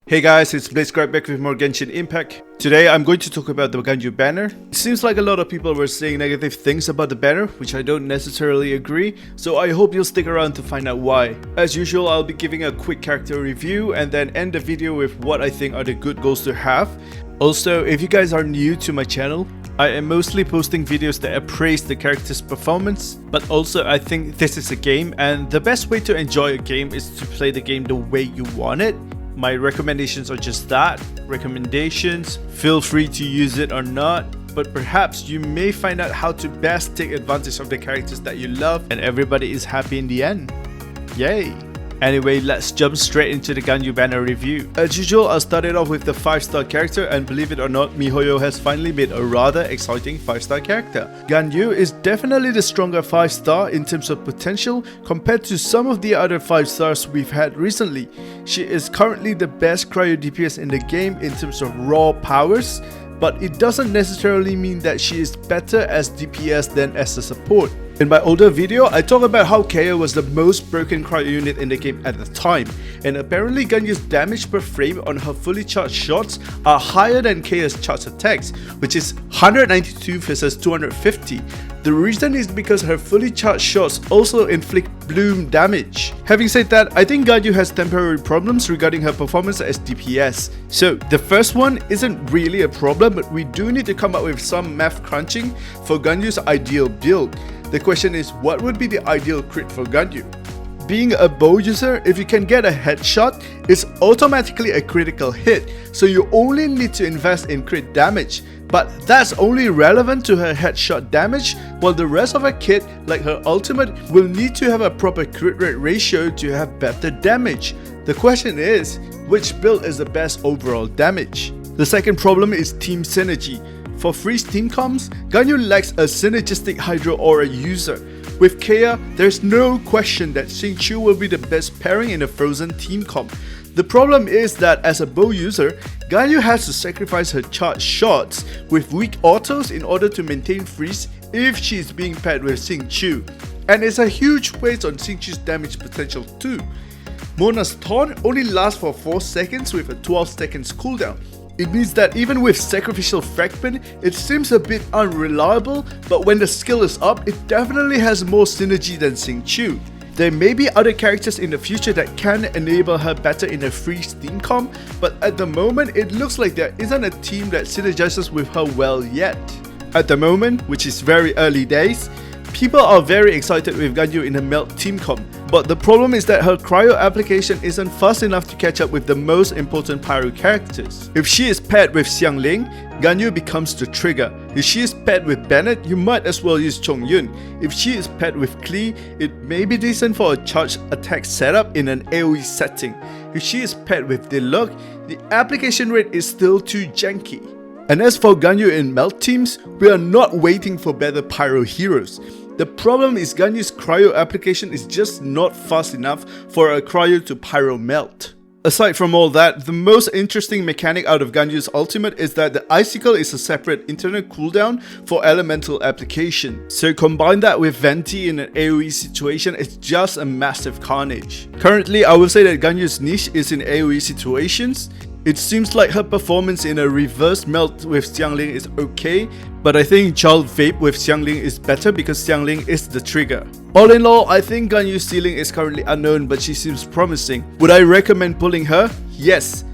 Hey guys, it's Blitzcrank back with more Genshin Impact. Today I'm going to talk about the Ganyu banner. It seems like a lot of people were saying negative things about the banner, which I don't necessarily agree, so I hope you'll stick around to find out why. As usual, I'll be giving a quick character review and then end the video with what I think are the good goals to have. Also, if you guys are new to my channel, I am mostly posting videos that appraise the character's performance, but also I think this is a game and the best way to enjoy a game is to play the game the way you want it. My recommendations are just that, recommendations. Feel free to use it or not, but perhaps you may find out how to best take advantage of the characters that you love and everybody is happy in the end. Yay! Anyway, let's jump straight into the Ganyu banner review. As usual, I'll start it off with the 5-star character, and believe it or not, miHoYo has finally made a rather exciting 5-star character. Ganyu is definitely the stronger 5-star in terms of potential compared to some of the other 5-stars we've had recently. She is currently the best cryo DPS in the game in terms of raw powers, but it doesn't necessarily mean that she is better as DPS than as a support. In my older video, I talked about how Xingqiu was the most broken cryo unit in the game at the time, and apparently Ganyu's damage per frame on her fully charged shots are higher than Xingqiu's charged attacks, which is 192 versus 250. The reason is because her fully charged shots also inflict bloom damage. Having said that, I think Ganyu has temporary problems regarding her performance as DPS. So the first one isn't really a problem, but we do need to come up with some math crunching for Ganyu's ideal build. The question is, what would be the ideal crit for Ganyu? Being a bow user, if you can get a headshot, it's automatically a critical hit, so you only need to invest in crit damage. But that's only relevant to her headshot damage, while the rest of her kit, like her ultimate, will need to have a proper crit rate ratio to have better damage. The question is, which build is the best overall damage? The second problem is team synergy. For freeze team comps, Ganyu lacks a synergistic Hydro Aura user. With Xingqiu, there's no question that Xingqiu will be the best pairing in a frozen team comp. The problem is that as a bow user, Ganyu has to sacrifice her charged shots with weak autos in order to maintain freeze if she is being paired with Xingqiu. And it's a huge waste on Xingqiu's damage potential too. Mona's taunt only lasts for 4 seconds with a 12 seconds cooldown. It means that even with Sacrificial Fragment, it seems a bit unreliable, but when the skill is up, it definitely has more synergy than Xingqiu. There may be other characters in the future that can enable her better in a freeze team comp, but at the moment, it looks like there isn't a team that synergizes with her well yet. At the moment, which is very early days, people are very excited with Ganyu in a melt team comp, but the problem is that her cryo application isn't fast enough to catch up with the most important pyro characters. If she is paired with Xiangling, Ganyu becomes the trigger. If she is paired with Bennett, you might as well use Chongyun. If she is paired with Klee, it may be decent for a charged attack setup in an AoE setting. If she is paired with Diluc, the application rate is still too janky. And as for Ganyu in melt teams, we are not waiting for better pyro heroes. The problem is Ganyu's cryo application is just not fast enough for a cryo to pyro melt. Aside from all that, the most interesting mechanic out of Ganyu's ultimate is that the icicle is a separate internal cooldown for elemental application. So combine that with Venti in an AoE situation, it's just a massive carnage. Currently, I would say that Ganyu's niche is in AoE situations. It seems like her performance in a reverse melt with Xiangling is okay, but I think Child Vape with Xiangling is better because Xiangling is the trigger. All in all, I think Ganyu's ceiling is currently unknown, but she seems promising. Would I recommend pulling her? Yes.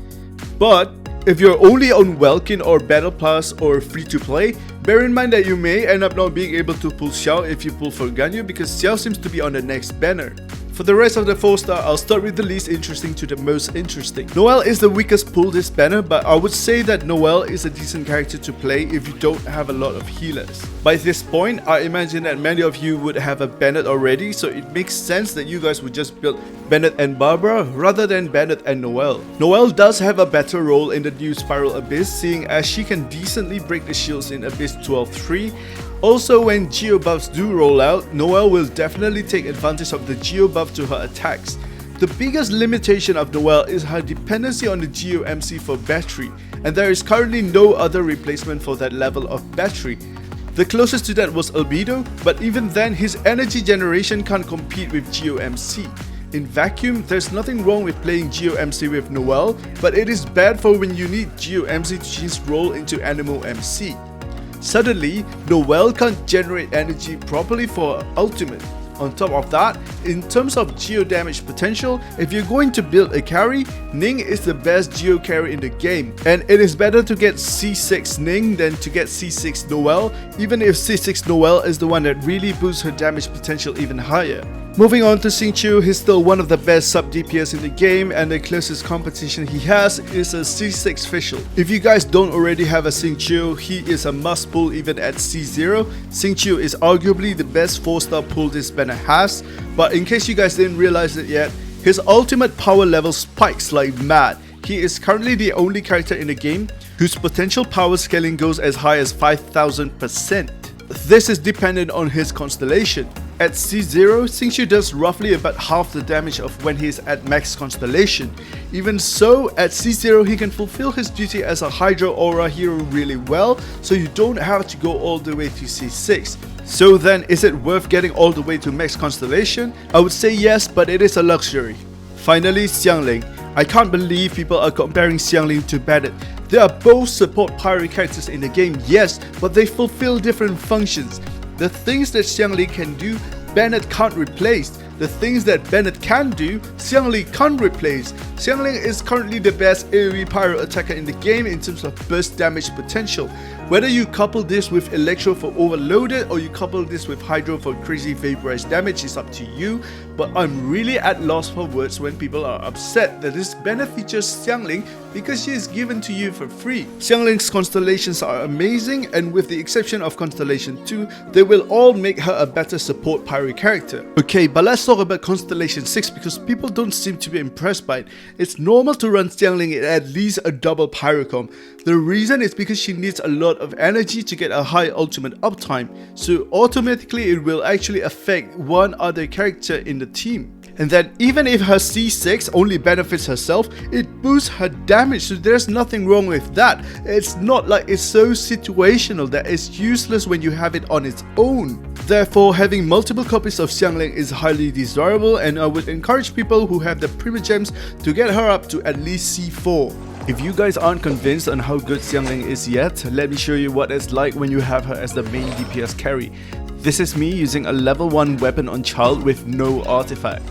But if you're only on Welkin or Battle Pass or free to play, bear in mind that you may end up not being able to pull Xiao if you pull for Ganyu because Xiao seems to be on the next banner. For the rest of the 4-star, I'll start with the least interesting to the most interesting. Noelle is the weakest pull this banner, but I would say that Noelle is a decent character to play if you don't have a lot of healers. By this point, I imagine that many of you would have a Bennett already, so it makes sense that you guys would just build Bennett and Barbara rather than Bennett and Noelle. Noelle does have a better role in the new Spiral Abyss, seeing as she can decently break the shields in Abyss 12-3. Also, when Geo buffs do roll out, Noelle will definitely take advantage of the Geo buff to her attacks. The biggest limitation of Noelle is her dependency on the Geo MC for battery, and there is currently no other replacement for that level of battery. The closest to that was Albedo, but even then his energy generation can't compete with Geo MC. In vacuum, there's nothing wrong with playing Geo MC with Noelle, but it is bad for when you need Geo MC to change role into Animal MC. Suddenly, Noelle can't generate energy properly for her ultimate. On top of that, in terms of geo damage potential, if you're going to build a carry, Ning is the best geo carry in the game, and it is better to get C6 Ning than to get C6 Noelle, even if C6 Noelle is the one that really boosts her damage potential even higher. Moving on to Xingqiu, he's still one of the best sub DPS in the game, and the closest competition he has is a C6 Fischl. If you guys don't already have a Xingqiu, he is a must pull even at C0. Xingqiu is arguably the best 4-star pull this banner has, but in case you guys didn't realize it yet, his ultimate power level spikes like mad. He is currently the only character in the game whose potential power scaling goes as high as 5000%. This is dependent on his constellation. At C0, Xingqiu does roughly about half the damage of when he is at max constellation. Even so, at C0 he can fulfill his duty as a Hydro Aura hero really well, so you don't have to go all the way to C6. So then, is it worth getting all the way to max constellation? I would say yes, but it is a luxury. Finally, Xiangling. I can't believe people are comparing Xiangling to Bennett. They are both support pyro characters in the game, yes, but they fulfill different functions. The things that Xiangling can do, Bennett can't replace. The things that Bennett can do, Xiangling can't replace. Xiangling is currently the best AoE pyro attacker in the game in terms of burst damage potential. Whether you couple this with Electro for overloaded or you couple this with Hydro for crazy vaporized damage is up to you, but I'm really at loss for words when people are upset that this banner features Xiangling because she is given to you for free. Xiangling's constellations are amazing, and with the exception of Constellation 2, they will all make her a better support pyro character. Okay, but let's talk about Constellation 6 because people don't seem to be impressed by it. It's normal to run Xiangling at least a double pyrocom. The reason is because she needs a lot of energy to get a high ultimate uptime, so automatically it will actually affect one other character in the team. And then even if her C6 only benefits herself, it boosts her damage, so there's nothing wrong with that. It's not like it's so situational that it's useless when you have it on its own. Therefore, having multiple copies of Xiangling is highly desirable, and I would encourage people who have the Primogems to get her up to at least C4. If you guys aren't convinced on how good Xiangling is yet, let me show you what it's like when you have her as the main DPS carry. This is me using a level 1 weapon on Child with no artifact.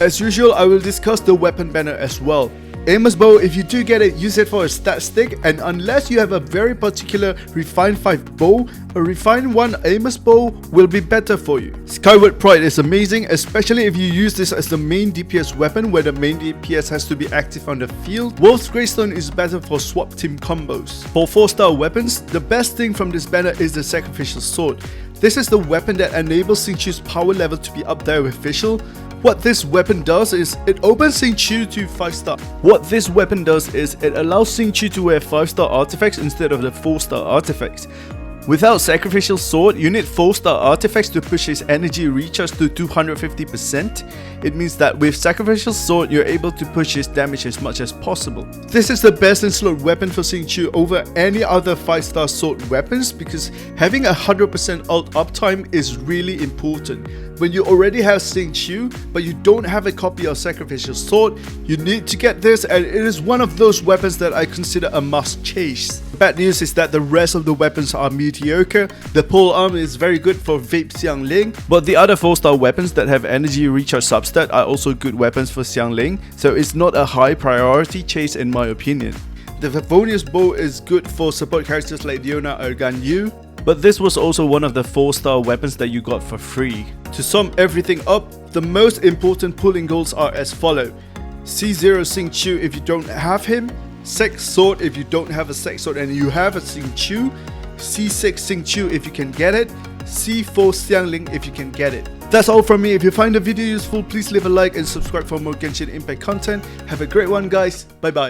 As usual, I will discuss the weapon banner as well. Amos Bow, if you do get it, use it for a stat stick, and unless you have a very particular Refine 5 bow, a Refine 1 Amos Bow will be better for you. Skyward Pride is amazing, especially if you use this as the main DPS weapon where the main DPS has to be active on the field. Wolf's Greystone is better for swap team combos. For 4-star weapons, the best thing from this banner is the Sacrificial Sword. This is the weapon that enables Xingqiu's power level to be up there with Fischl. What this weapon does is it opens Xingqiu to 5-star. What this weapon does is it allows Xingqiu to wear 5-star artifacts instead of the 4-star artifacts. Without Sacrificial Sword, you need 4-star artifacts to push his energy recharge to 250%. It means that with Sacrificial Sword, you're able to push his damage as much as possible. This is the best in slot weapon for Xingqiu over any other 5-star sword weapons because having 100% ult uptime is really important. When you already have Xingqiu, but you don't have a copy of Sacrificial Sword, you need to get this, and it is one of those weapons that I consider a must chase. Bad news is that the rest of the weapons are mediocre. The pole arm is very good for Vape Xiangling, but the other 4-star weapons that have energy recharge substat are also good weapons for Xiangling, so it's not a high priority chase in my opinion. The Favonius Bow is good for support characters like Diona or Ganyu, but this was also one of the 4-star weapons that you got for free. To sum everything up, the most important pulling goals are as follow: C0 Xingqiu if you don't have him, Sex Sword if you don't have a Sex Sword and you have a Xingqiu, C6 Xingqiu if you can get it, C4 Xiangling if you can get it. That's all from me. If you find the video useful, please leave a like and subscribe for more Genshin Impact content. Have a great one guys, bye bye.